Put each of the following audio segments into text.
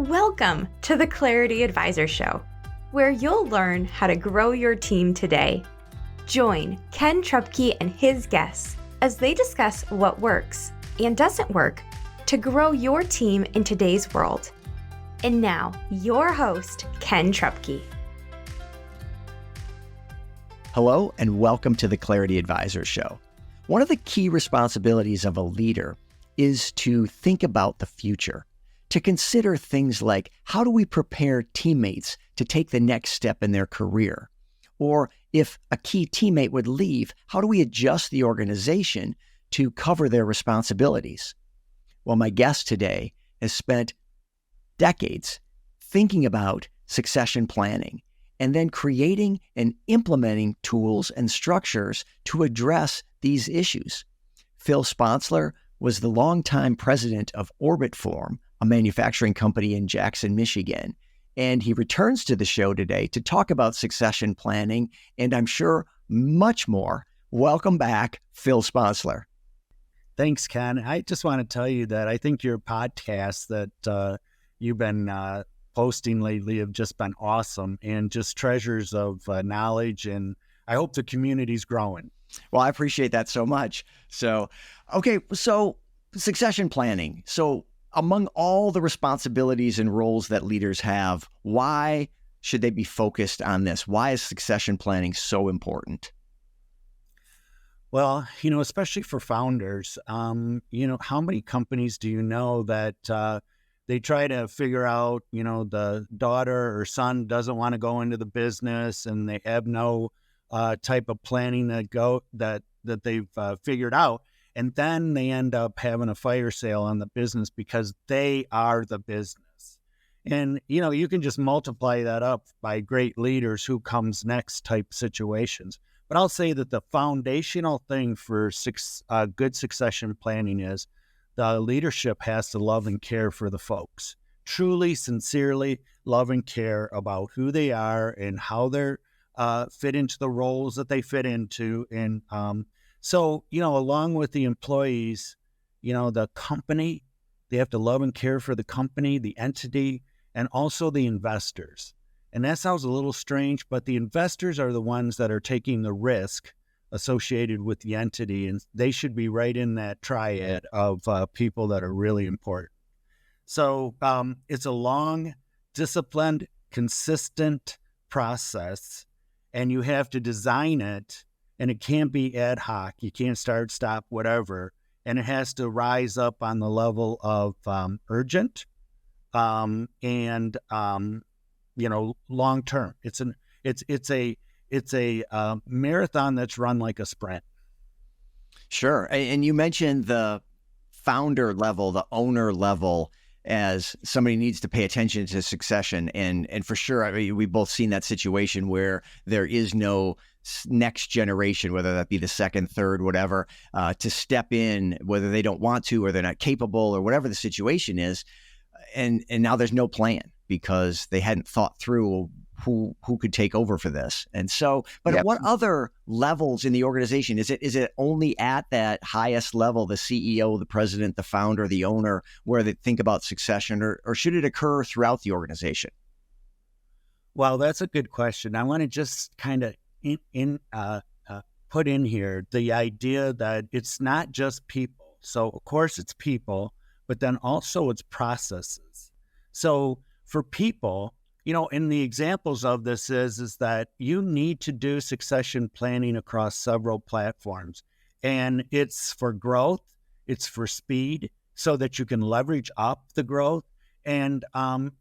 Welcome to the Clarity Advisor Show, where you'll learn how to grow your team today. Join Ken Trupke and his guests as they discuss what works and doesn't work to grow your team in today's world. And now, your host, Ken Trupke. Hello, and welcome to the Clarity Advisor Show. One of the key responsibilities of a leader is to think about the future, to consider things like, how do we prepare teammates to take the next step in their career? Or if a key teammate would leave, how do we adjust the organization to cover their responsibilities? Well, my guest today has spent decades thinking about succession planning and then creating and implementing tools and structures to address these issues. Phil Sponsler was the longtime president of Orbitform, a manufacturing company in Jackson, Michigan. And he returns to the show today to talk about succession planning, and I'm sure much more. Welcome back, Phil Sponsler. Thanks, Ken. I just want to tell you that I think your podcasts that you've been posting lately have just been awesome and just treasures of knowledge. And I hope the community's growing. Well, I appreciate that so much. So succession planning. So among all the responsibilities and roles that leaders have, why should they be focused on this? Why is succession planning so important? Well, especially for founders, how many companies do you know that they try to figure out, the daughter or son doesn't want to go into the business and they have no type of planning that they've figured out. And then they end up having a fire sale on the business because they are the business. And, you can just multiply that up by great leaders who comes next type situations. But I'll say that the foundational thing for good succession planning is the leadership has to love and care for the folks. Truly, sincerely love and care about who they are and how they're fit into the roles that they fit into. And so, along with the employees, the company, they have to love and care for the company, the entity, and also the investors. And that sounds a little strange, but the investors are the ones that are taking the risk associated with the entity, and they should be right in that triad of people that are really important. So it's a long, disciplined, consistent process, and you have to design it, and it can't be ad hoc. You can't start, stop, whatever, and it has to rise up on the level of urgent and long term. It's a marathon that's run like a sprint. Sure. And you mentioned the founder level, the owner level, as somebody needs to pay attention to succession. And for sure, I mean, we've both seen that situation where there is no next generation, whether that be the second, third, whatever, to step in, whether they don't want to or they're not capable or whatever the situation is. And now there's no plan because they hadn't thought through who could take over for this. And so, but At what other levels in the organization? Is it only at that highest level, the CEO, the president, the founder, the owner, where they think about succession, or should it occur throughout the organization? Well, that's a good question. I want to just kind of put in here the idea that it's not just people. So of course it's people, but then also it's processes. So for people, and the examples of this is that you need to do succession planning across several platforms. And it's for growth, it's for speed, so that you can leverage up the growth, and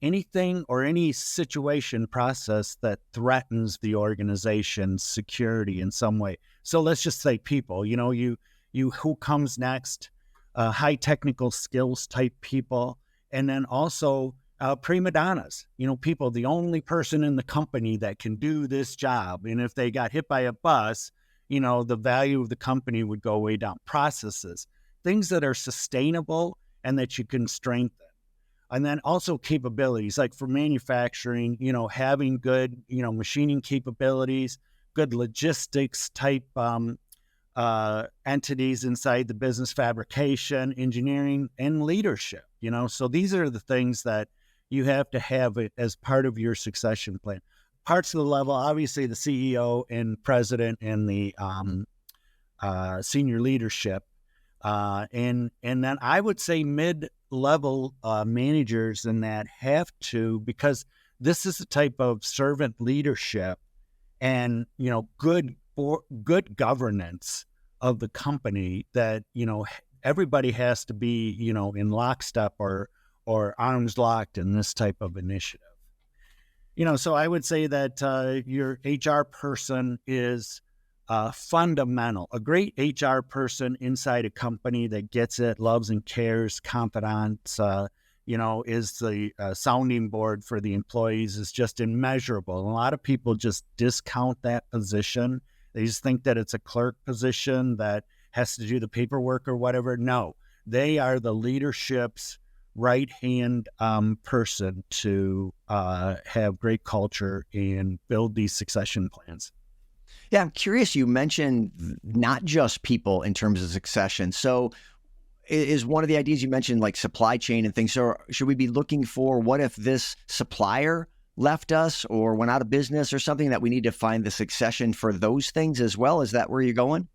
anything or any situation process that threatens the organization's security in some way. So let's just say people, you who comes next, high technical skills type people, and then also prima donnas, people, the only person in the company that can do this job. And if they got hit by a bus, the value of the company would go way down. Processes, things that are sustainable and that you can strengthen. And then also capabilities, like for manufacturing, having good, machining capabilities, good logistics type entities inside the business, fabrication, engineering, and leadership, So these are the things that you have to have it as part of your succession plan. Parts of the level, obviously the CEO and president and the senior leadership. And then I would say mid-level managers in that have to, because this is a type of servant leadership and, good governance of the company that, everybody has to be, in lockstep or arms locked in this type of initiative. So I would say that your HR person is fundamental. A great HR person inside a company that gets it, loves and cares, confidant, is the sounding board for the employees is just immeasurable. And a lot of people just discount that position. They just think that it's a clerk position that has to do the paperwork or whatever. No, they are the leadership's right-hand person to have great culture and build these succession plans. Yeah, I'm curious. You mentioned not just people in terms of succession. So is one of the ideas you mentioned like supply chain and things. So should we be looking for what if this supplier left us or went out of business or something, that we need to find the succession for those things as well? Is that where you're going?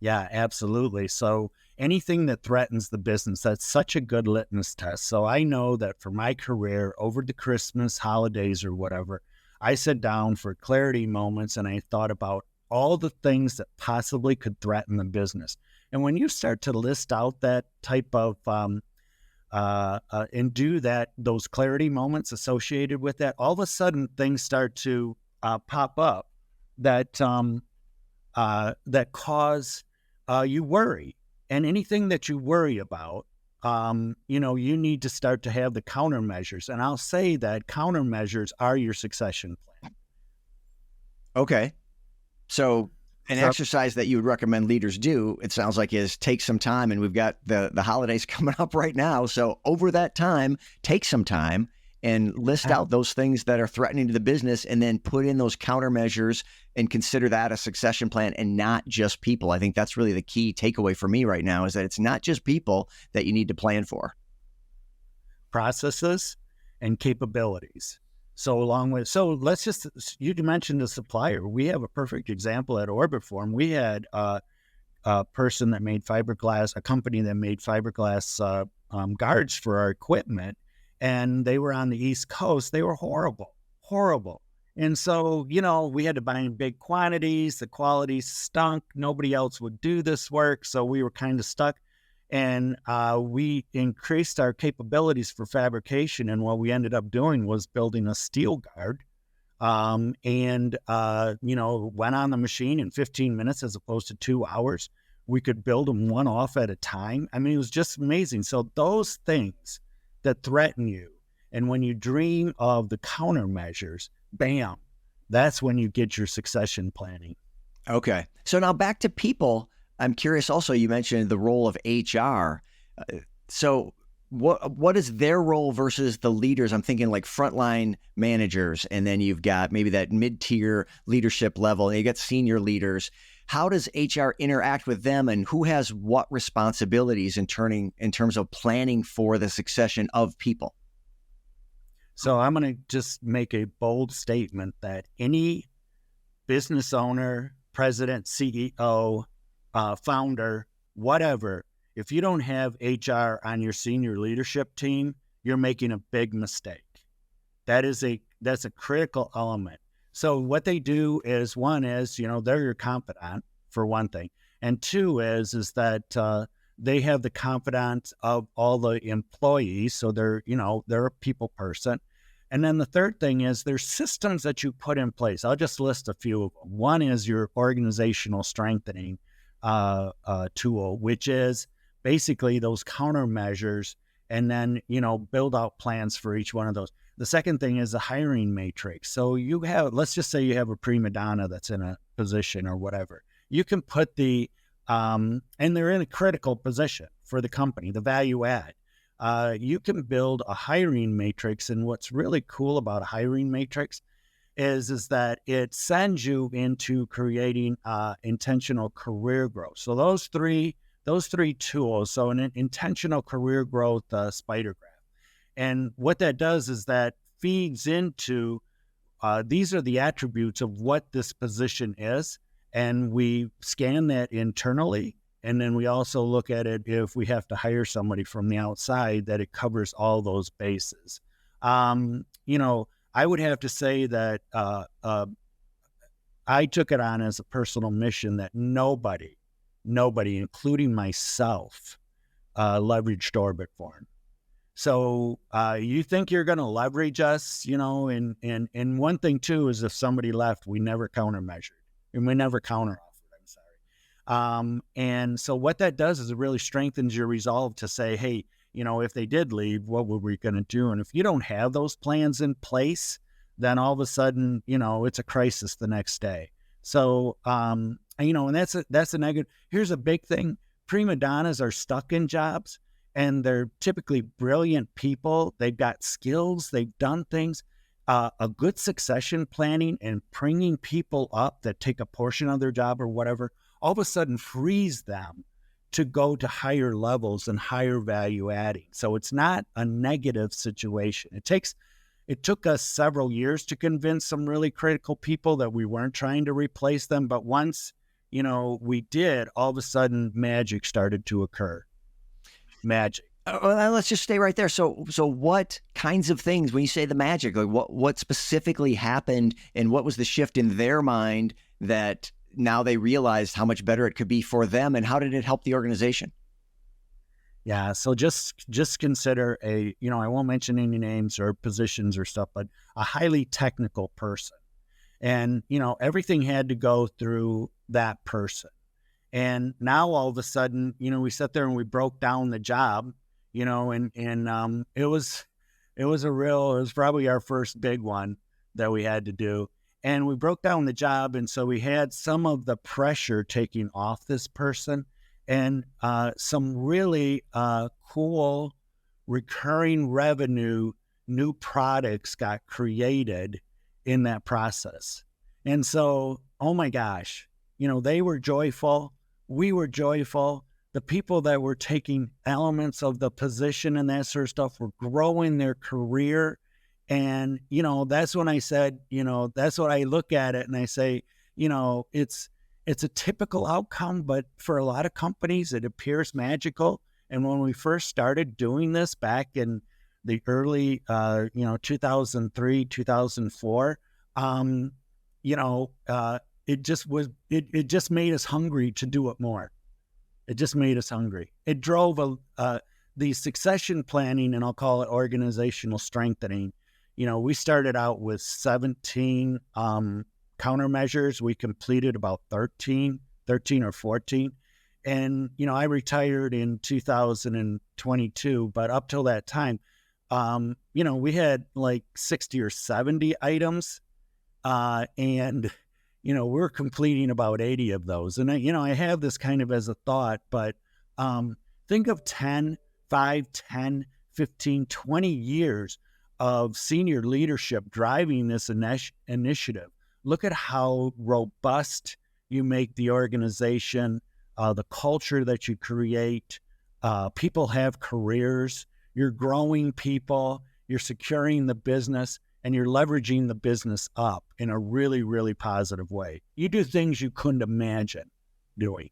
Yeah, absolutely. So anything that threatens the business, that's such a good litmus test. So I know that for my career over the Christmas holidays or whatever, I sat down for clarity moments and I thought about all the things that possibly could threaten the business. And when you start to list out that type of and do that, those clarity moments associated with that, all of a sudden things start to pop up that that cause you worry. And anything that you worry about, you need to start to have the countermeasures. And I'll say that countermeasures are your succession plan. Okay. So an exercise that you would recommend leaders do, it sounds like, is take some time. And we've got the holidays coming up right now. So over that time, take some time and list out those things that are threatening to the business, and then put in those countermeasures and consider that a succession plan and not just people. I think that's really the key takeaway for me right now, is that it's not just people that you need to plan for. Processes and capabilities. So let's just, you mentioned the supplier. We have a perfect example at Orbitform. We had a person that made fiberglass, a company that made fiberglass guards for our equipment. And they were on the East Coast. They were horrible. And so, we had to buy in big quantities. The quality stunk. Nobody else would do this work. So we were kind of stuck. And we increased our capabilities for fabrication. And what we ended up doing was building a steel guard. Went on the machine in 15 minutes as opposed to 2 hours. We could build them one off at a time. I mean, it was just amazing. So those things that threaten you, and when you dream of the countermeasures, bam, that's when you get your succession planning. Okay. So now back to people. I'm curious also, you mentioned the role of HR. So what is their role versus the leaders? I'm thinking like frontline managers, and then you've got maybe that mid-tier leadership level, and you got senior leaders. How does HR interact with them, and who has what responsibilities in terms of planning for the succession of people? So I'm going to just make a bold statement that any business owner, president, CEO, founder, whatever, if you don't have HR on your senior leadership team, you're making a big mistake. That's a critical element. So what they do is, one is, they're your confidant for one thing. And two is that they have the confidence of all the employees. So they're a people person. And then the third thing is there's systems that you put in place. I'll just list a few of them. One is your organizational strengthening tool, which is basically those countermeasures, and then, build out plans for each one of those. The second thing is the hiring matrix. So let's just say you have a prima donna that's in a position or whatever. You can put and they're in a critical position for the company, the value add. You can build a hiring matrix. And what's really cool about a hiring matrix is that it sends you into creating intentional career growth. So those three tools, so an intentional career growth spider graph. And what that does is that feeds into these are the attributes of what this position is. And we scan that internally. And then we also look at it if we have to hire somebody from the outside, that it covers all those bases. I would have to say that I took it on as a personal mission that nobody, including myself, leveraged Orbitform. So you think you're going to leverage us, and one thing too is if somebody left, we never countermeasured and we never counteroffered. I'm sorry. And so what that does is it really strengthens your resolve to say, hey, if they did leave, what were we going to do? And if you don't have those plans in place, then all of a sudden, it's a crisis the next day. So, and that's a negative. Here's a big thing. Prima donnas are stuck in jobs, and they're typically brilliant people. They've got skills. They've done things. A good succession planning and bringing people up that take a portion of their job or whatever, all of a sudden frees them to go to higher levels and higher value adding. So it's not a negative situation. It took us several years to convince some really critical people that we weren't trying to replace them. But once, we did, all of a sudden magic started to occur. Magic. Well, let's just stay right there. So what kinds of things, when you say the magic, like what specifically happened, and what was the shift in their mind that now they realized how much better it could be for them, and how did it help the organization? Yeah. So just consider I won't mention any names or positions or stuff, but a highly technical person. And, everything had to go through that person. And now all of a sudden, we sat there and we broke down the job, and it was probably our first big one that we had to do. And we broke down the job. And so we had some of the pressure taking off this person, and some really cool recurring revenue, new products got created in that process. And so, oh my gosh, they were joyful. We were joyful. The people that were taking elements of the position and that sort of stuff were growing their career. And, that's when I said, that's what I look at it and I say, it's a typical outcome, but for a lot of companies, it appears magical. And when we first started doing this back in the early, 2003, 2004, it just made us hungry to do it more. It just made us hungry. It drove the succession planning, and I'll call it organizational strengthening. We started out with 17 countermeasures. We completed about 13 or 14. And, I retired in 2022, but up till that time, we had like 60 or 70 items. And we're completing about 80 of those. And I have this kind of as a thought, but think of 10, 15, 20 years of senior leadership driving this initiative. Look at how robust you make the organization, the culture that you create. People have careers. You're growing people. You're securing the business, and you're leveraging the business up in a really, really positive way. You do things you couldn't imagine doing.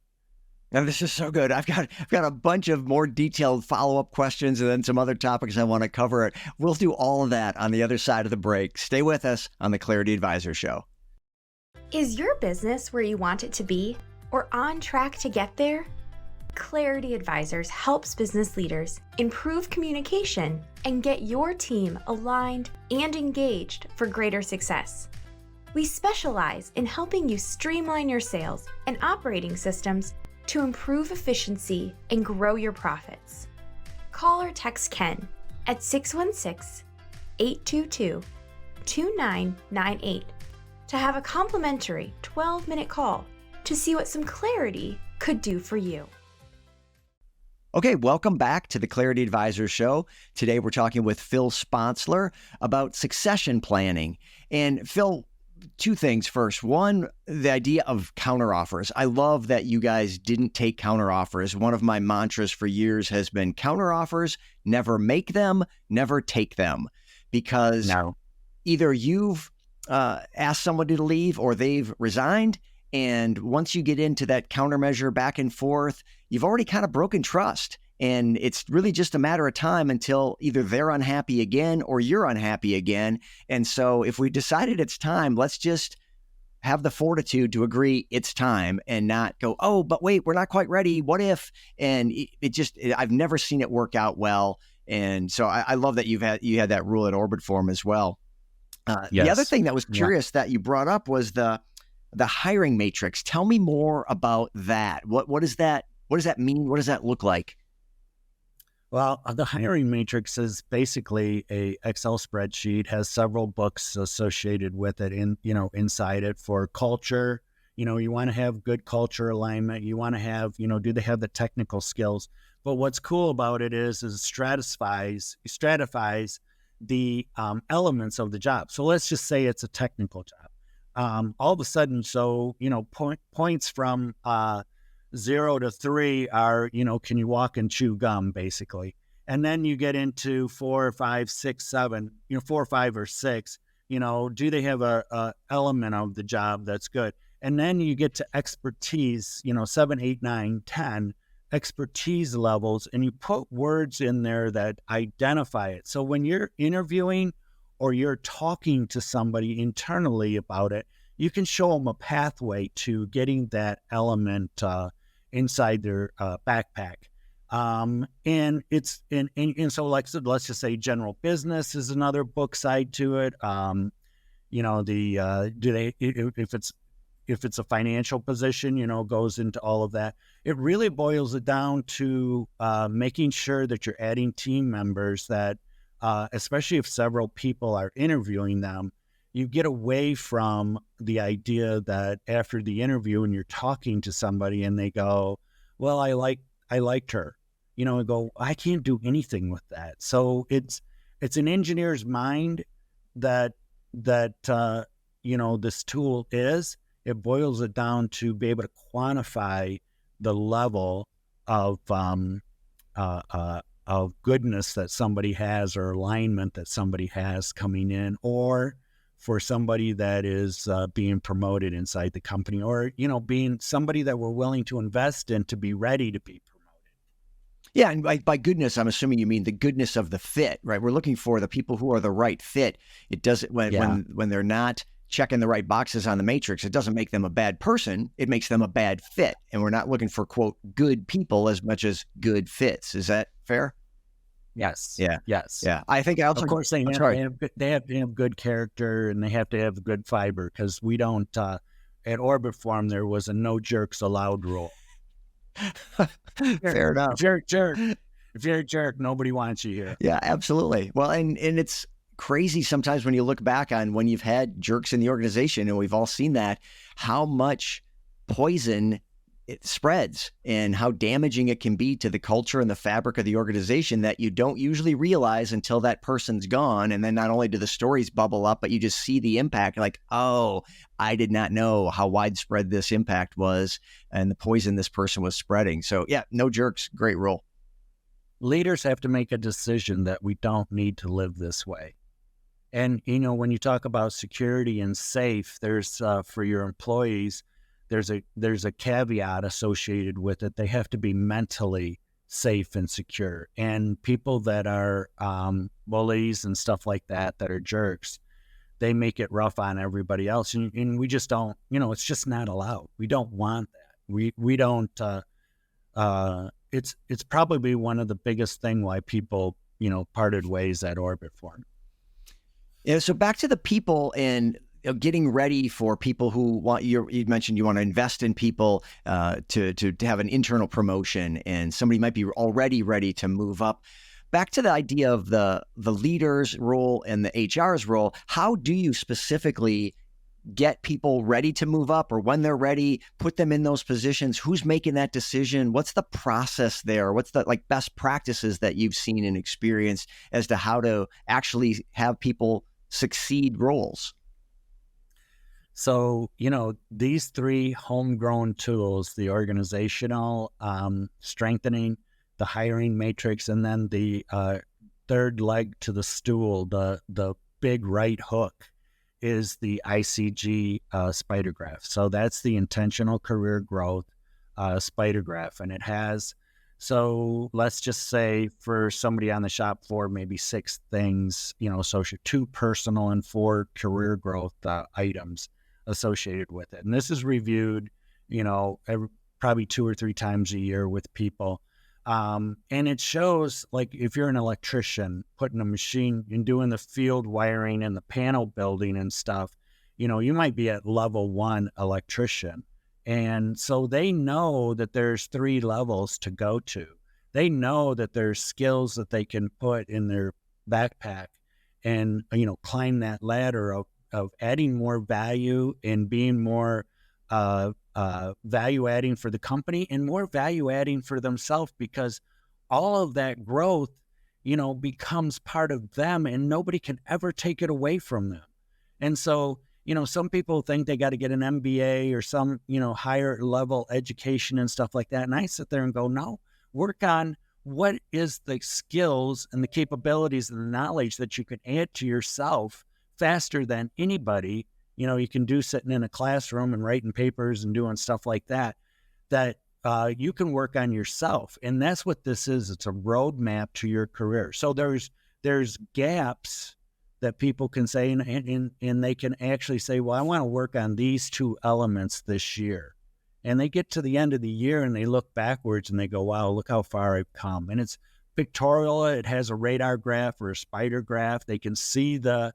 Now, this is so good. I've got a bunch of more detailed follow-up questions and then some other topics I want to cover. We'll do all of that on the other side of the break. Stay with us on the Clarity Advisor Show. Is your business where you want it to be, or on track to get there? Clarity Advisors helps business leaders improve communication and get your team aligned and engaged for greater success. We specialize in helping you streamline your sales and operating systems to improve efficiency and grow your profits. Call or text Ken at 616-822-2998 to have a complimentary 12-minute call to see what some clarity could do for you. Okay, welcome back to the Clarity Advisor Show. Today we're talking with Phil Sponsler about succession planning. And Phil, two things. First, one, the idea of counteroffers. I love that you guys didn't take counteroffers. One of my mantras for years has been counteroffers, never make them, never take them. Because No. either you've asked somebody to leave or they've resigned. And once you get into that countermeasure back and forth, you've already kind of broken trust. And it's really just a matter of time until either they're unhappy again or you're unhappy again. And so if we decided it's time, let's just have the fortitude to agree it's time and not go, oh, but wait, we're not quite ready. What if? And I've never seen it work out well. And so I love that you had that rule at Orbitform as well. Yes. The other thing that was curious that you brought up was the hiring matrix. Tell me more about that. What does that mean? What does that look like? Well, the hiring matrix is basically a Excel spreadsheet, has several books associated with it inside it for culture. You want to have good culture alignment. You want to have, do they have the technical skills? But what's cool about it is it stratifies the elements of the job. So let's just say it's a technical job. All of a sudden, points from 0 to 3 are, can you walk and chew gum, basically. And then you get into 4, 5, 6, 7, 4, 5, or 6, do they have a element of the job that's good? And then you get to expertise, 7, 8, 9, 10 expertise levels, and you put words in there that identify it. So when you're interviewing or you're talking to somebody internally about it, you can show them a pathway to getting that element inside their backpack. And so like I said, let's just say general business is another book side to it. If it's a financial position, goes into all of that. It really boils it down to making sure that you're adding team members that, especially if several people are interviewing them, you get away from the idea that after the interview and you're talking to somebody and they go, well, I liked her, and go, I can't do anything with that. So it's an engineer's mind that this tool is. It boils it down to be able to quantify the level of goodness that somebody has or alignment that somebody has coming in, or for somebody that is being promoted inside the company, or, being somebody that we're willing to invest in to be ready to be promoted. Yeah, and by goodness, I'm assuming you mean the goodness of the fit, right? We're looking for the people who are the right fit. It doesn't, when they're not checking the right boxes on the matrix, it doesn't make them a bad person. It makes them a bad fit. And we're not looking for, quote, good people as much as good fits. Is that fair? Yes. Yeah. Yes. Yeah. I think also, of course, they have to have good character, and they have to have good fiber, because we don't, at Orbitform, there was a no jerks allowed rule. Fair enough. If you're a jerk, nobody wants you here. Yeah, absolutely. Well, and it's crazy sometimes when you look back on when you've had jerks in the organization, and we've all seen that, how much poison it spreads and how damaging it can be to the culture and the fabric of the organization that you don't usually realize until that person's gone. And then not only do the stories bubble up, but you just see the impact, like, oh, I did not know how widespread this impact was and the poison this person was spreading. So yeah, no jerks, great rule. Leaders have to make a decision that we don't need to live this way. And, when you talk about security and safe, there's for your employees, there's a caveat associated with it. They have to be mentally safe and secure. And people that are bullies and stuff like that are jerks, they make it rough on everybody else. And we just don't, it's just not allowed. We don't want that. We don't, it's probably one of the biggest thing why people, parted ways at Orbitform. Yeah. So back to the people and getting ready for people who want, you mentioned you want to invest in people to have an internal promotion, and somebody might be already ready to move up. Back to the idea of the leader's role and the HR's role, how do you specifically get people ready to move up, or when they're ready, put them in those positions? Who's making that decision? What's the process there? What's the best practices that you've seen and experienced as to how to actually have people succeed roles? So, these three homegrown tools, the organizational strengthening, the hiring matrix, and then the third leg to the stool, the big right hook, is the ICG spider graph. So that's the intentional career growth spider graph. And it has, so let's just say for somebody on the shop floor, maybe 6 things, associated, 2 personal and 4 career growth items associated with it. And this is reviewed, probably 2 or 3 times a year with people. And it shows, like, if you're an electrician putting a machine and doing the field wiring and the panel building and stuff, you might be at level 1 electrician. And so they know that there's 3 levels to go to. They know that there's skills that they can put in their backpack and, climb that ladder of adding more value and being more value adding for the company and more value adding for themselves, because all of that growth, becomes part of them and nobody can ever take it away from them. And so, some people think they got to get an MBA or some, higher level education and stuff like that. And I sit there and go, no, work on what is the skills and the capabilities and the knowledge that you can add to yourself faster than anybody you can do sitting in a classroom and writing papers and doing stuff like that, you can work on yourself. And that's what this is. It's a roadmap to your career. So there's gaps that people can say, and they can actually say, well, I want to work on these 2 elements this year. And they get to the end of the year and they look backwards and they go, wow, look how far I've come. And it's pictorial. It has a radar graph or a spider graph. They can see the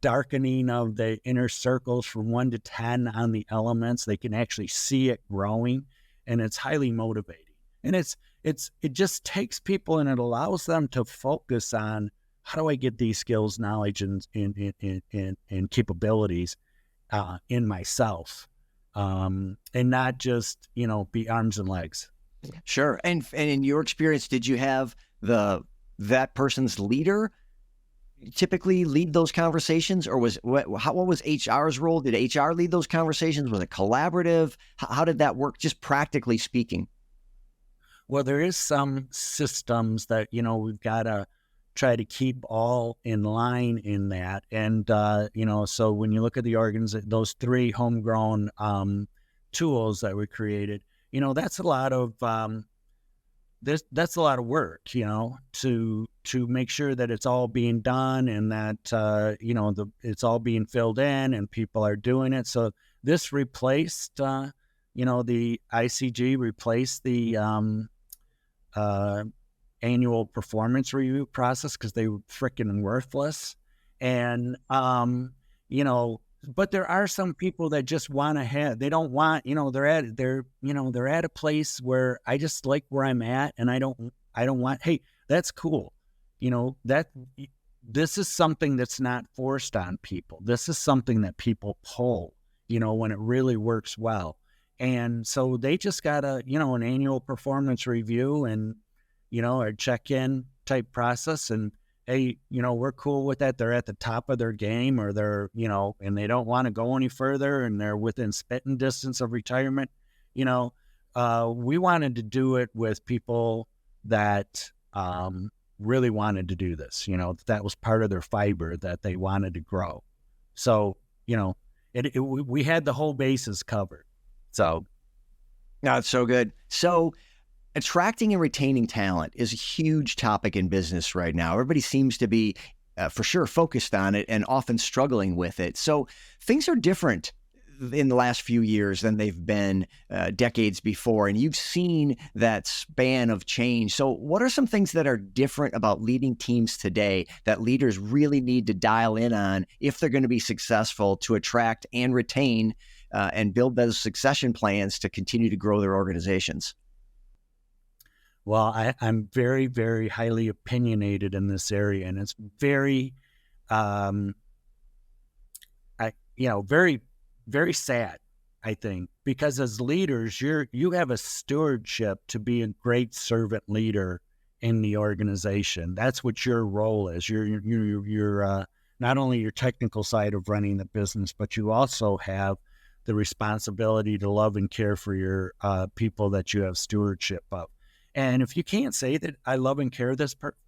darkening of the inner circles from 1 to 10 on the elements. They can actually see it growing, and it's highly motivating. And it just takes people and it allows them to focus on, how do I get these skills, knowledge, and capabilities in myself, and not just, be arms and legs. Sure. And in your experience, did you have that person's leader typically lead those conversations, or what was HR's role? Did HR lead those conversations? Was it collaborative? How did that work, just practically speaking? Well, there is some systems that, we've got to try to keep all in line in that. And, so when you look at the those 3 homegrown tools that we created, that's a lot of that's a lot of work, to make sure that it's all being done and that, it's all being filled in and people are doing it. So this replaced, the ICG replaced the annual performance review process, because they were freaking worthless. And, but there are some people that just want to they don't want, they're at a place where I just like where I'm at, and I don't want, hey, that's cool. This is something that's not forced on people. This is something that people pull, when it really works well. And so they just got an annual performance review and, a check-in type process, and hey, we're cool with that. They're at the top of their game, or they're, and they don't want to go any further, and they're within spitting distance of retirement. We wanted to do it with people that really wanted to do this, that was part of their fiber that they wanted to grow. So, we had the whole bases covered. So. No, it's so good. So attracting and retaining talent is a huge topic in business right now. Everybody seems to be, for sure, focused on it and often struggling with it. So things are different in the last few years than they've been decades before. And you've seen that span of change. So what are some things that are different about leading teams today that leaders really need to dial in on if they're going to be successful to attract and retain and build those succession plans to continue to grow their organizations? Well, I'm very, very highly opinionated in this area, and it's very, very, very sad, I think, because as leaders, you have a stewardship to be a great servant leader in the organization. That's what your role is. You're not only your technical side of running the business, but you also have the responsibility to love and care for your people that you have stewardship of. And if you can't say that I love and care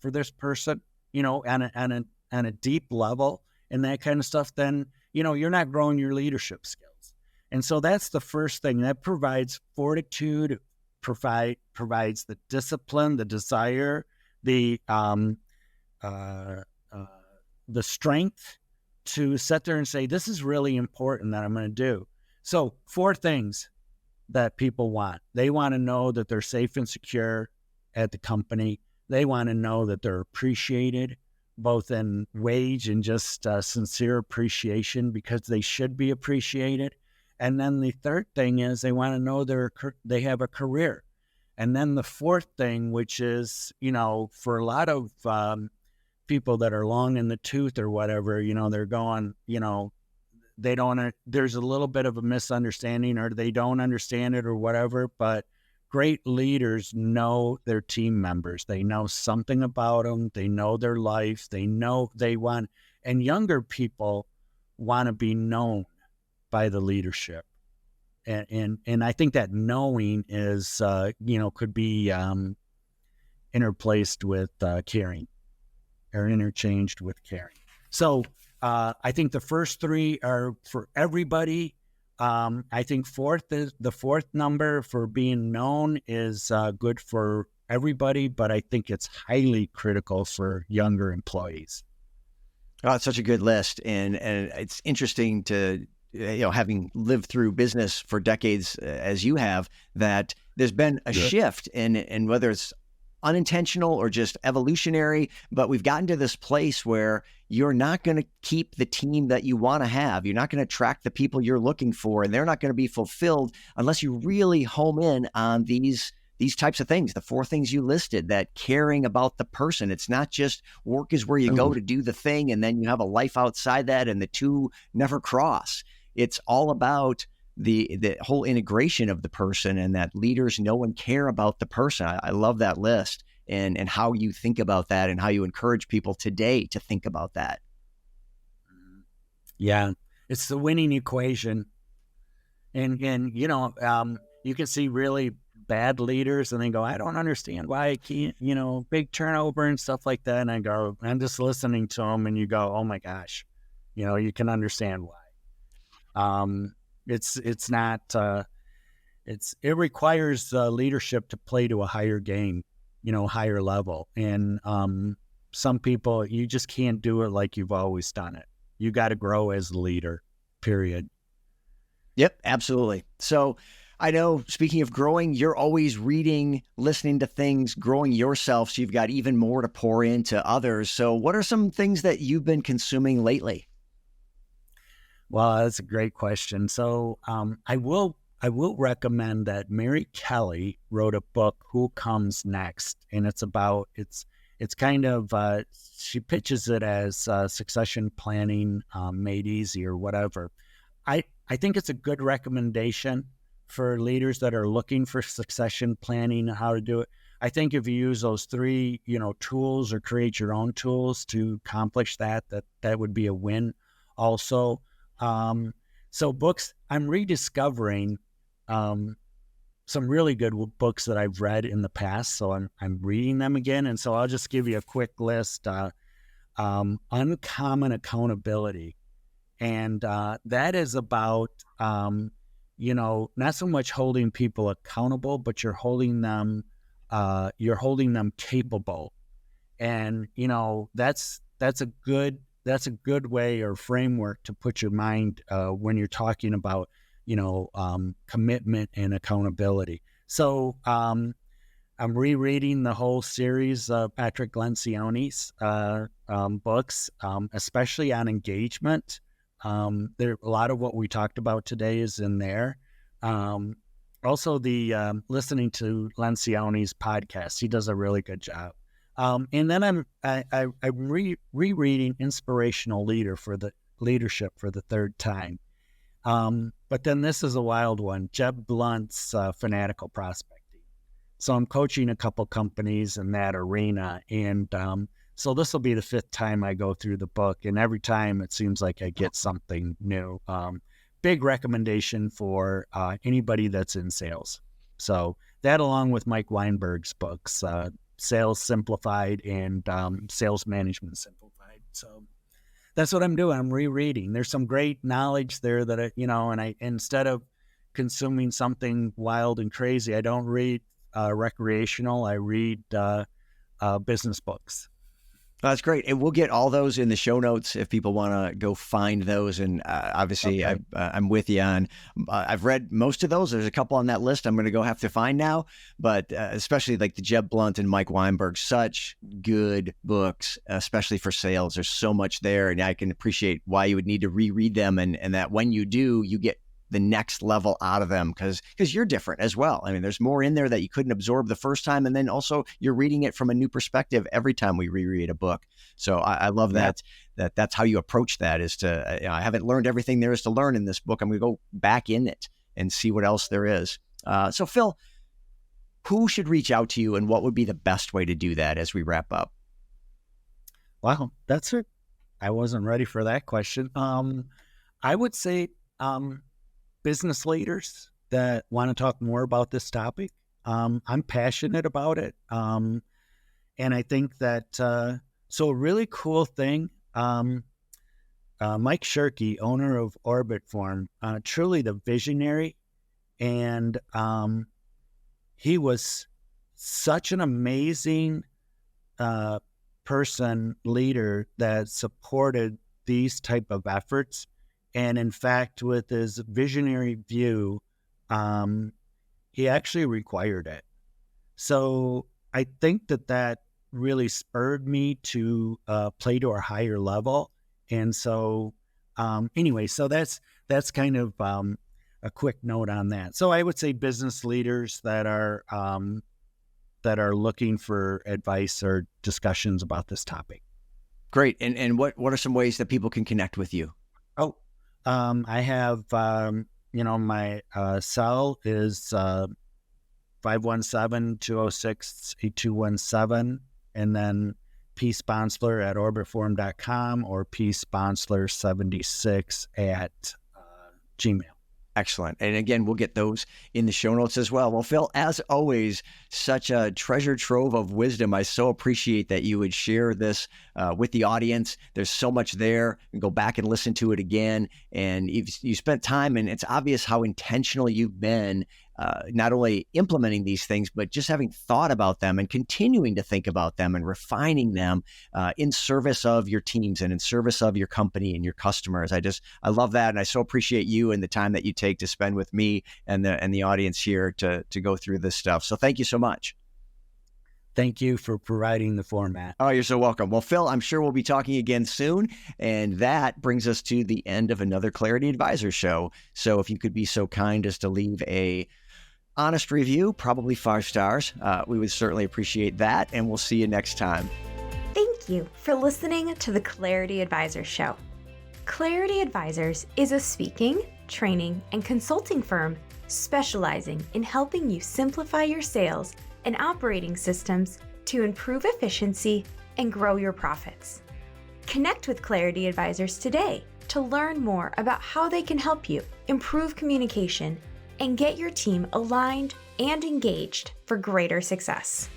for this person, on a deep level and that kind of stuff, then, you're not growing your leadership skills. And so that's the first thing that provides fortitude, provides the discipline, the desire, the strength to sit there and say, this is really important that I'm going to do. So 4 things that people want. They want to know that they're safe and secure at the company. They want to know that they're appreciated, both in wage and just sincere appreciation, because they should be appreciated. And then the third thing is they want to know they have a career. And then the fourth thing, which is, for a lot of people that are long in the tooth or whatever, they're going, they don't, there's a little bit of a misunderstanding, or they don't understand it or whatever, but great leaders know their team members. They know something about them. They know their life. They know and younger people want to be known by the leadership. And I think that knowing is, could be interplaced with caring, or interchanged with caring. So I think the first 3 are for everybody. I think the fourth number for being known is good for everybody, but I think it's highly critical for younger employees. Oh, it's such a good list. And it's interesting to, having lived through business for decades as you have, that there's been a shift in whether it's unintentional or just evolutionary, but we've gotten to this place where you're not going to keep the team that you want to have. You're not going to attract the people you're looking for, and they're not going to be fulfilled unless you really home in on these types of things, the 4 things you listed, that caring about the person. It's not just work is where you go to do the thing, and then you have a life outside that, and the two never cross. It's all about the whole integration of the person, and that leaders know and care about the person. I love that list, and how you think about that, and how you encourage people today to think about that. Yeah, it's the winning equation. And you can see really bad leaders and they go, I don't understand why I can't, big turnover and stuff like that. And I go, I'm just listening to them, and you go, oh my gosh, you can understand why. It's not, it requires leadership to play to a higher game, higher level. And some people, you just can't do it like you've always done it. You got to grow as a leader, period. Yep, absolutely. So I know, speaking of growing, you're always reading, listening to things, growing yourself, so you've got even more to pour into others. So what are some things that you've been consuming lately? Well, that's a great question. So I will recommend that Mary Kelly wrote a book, Who Comes Next? And it's kind of, she pitches it as succession planning made easy, or whatever. I think it's a good recommendation for leaders that are looking for succession planning and how to do it. I think if you use those 3, tools, or create your own tools to accomplish that would be a win also. So books, I'm rediscovering some really good books that I've read in the past. So I'm reading them again. And so I'll just give you a quick list. Uncommon Accountability. And that is about, not so much holding people accountable, but you're holding them capable. And, that's a good way or framework to put your mind when you're talking about, commitment and accountability. So I'm rereading the whole series of Patrick Lencioni's books, especially on engagement. There, a lot of what we talked about today is in there. Also, the listening to Lencioni's podcast, he does a really good job. And then I'm rereading Inspirational Leadership for the third time. But then this is a wild one, Jeb Blunt's Fanatical Prospecting. So I'm coaching a couple companies in that arena, and So this will be the 5th time I go through the book, and every time it seems like I get something new. Big recommendation for anybody that's in sales. So that, along with Mike Weinberg's books, Sales Simplified and Sales Management Simplified. So that's what I'm doing. I'm rereading. There's some great knowledge there that and instead of consuming something wild and crazy, I don't read recreational. I read business books. That's great. And we'll get all those in the show notes if people want to go find those. And obviously, okay. I'm with you on, I've read most of those. There's a couple on that list I'm going to go have to find now. But especially like the Jeb Blunt and Mike Weinberg, such good books, especially for sales. There's so much there. And I can appreciate why you would need to reread them. And that when you do, you get the next level out of them because you're different as well. I mean, there's more in there that you couldn't absorb the first time. And then also you're reading it from a new perspective every time we reread a book. So I love that that's how you approach that is to, I haven't learned everything there is to learn in this book. I'm going to go back in it and see what else there is. So Phil, who should reach out to you and what would be the best way to do that as we wrap up? Wow, that's it. I wasn't ready for that question. I would say, business leaders that want to talk more about this topic. I'm passionate about it. And I think that, so a really cool thing, Mike Shirky, owner of Orbitform, truly the visionary. And he was such an amazing leader that supported these type of efforts. And in fact, with his visionary view, he actually required it. So I think that really spurred me to play to a higher level. And so anyway, so that's kind of a quick note on that. So I would say business leaders that are looking for advice or discussions about this topic. Great. And what are some ways that people can connect with you? I have, my cell is 517-206-8217, and then psponsler at orbitform.com or psponsler76 at Gmail. Excellent. And again, we'll get those in the show notes as well. Well, Phil, as always, such a treasure trove of wisdom. I so appreciate that you would share this with the audience. There's so much there. You can go back and listen to it again. And you spent time, and it's obvious how intentional you've been, not only implementing these things, but just having thought about them and continuing to think about them and refining them in service of your teams and in service of your company and your customers. I love that. And I so appreciate you and the time that you take to spend with me and the audience here to go through this stuff. So thank you so much. Thank you for providing the format. Oh, you're so welcome. Well, Phil, I'm sure we'll be talking again soon. And that brings us to the end of another Clarity Advisor show. So if you could be so kind as to leave a honest review, probably 5 stars, we would certainly appreciate that. And we'll see you next time. Thank you for listening to the Clarity Advisor Show. Clarity Advisors is a speaking, training, and consulting firm specializing in helping you simplify your sales and operating systems to improve efficiency and grow your profits. Connect with Clarity Advisors today to learn more about how they can help you improve communication and get your team aligned and engaged for greater success.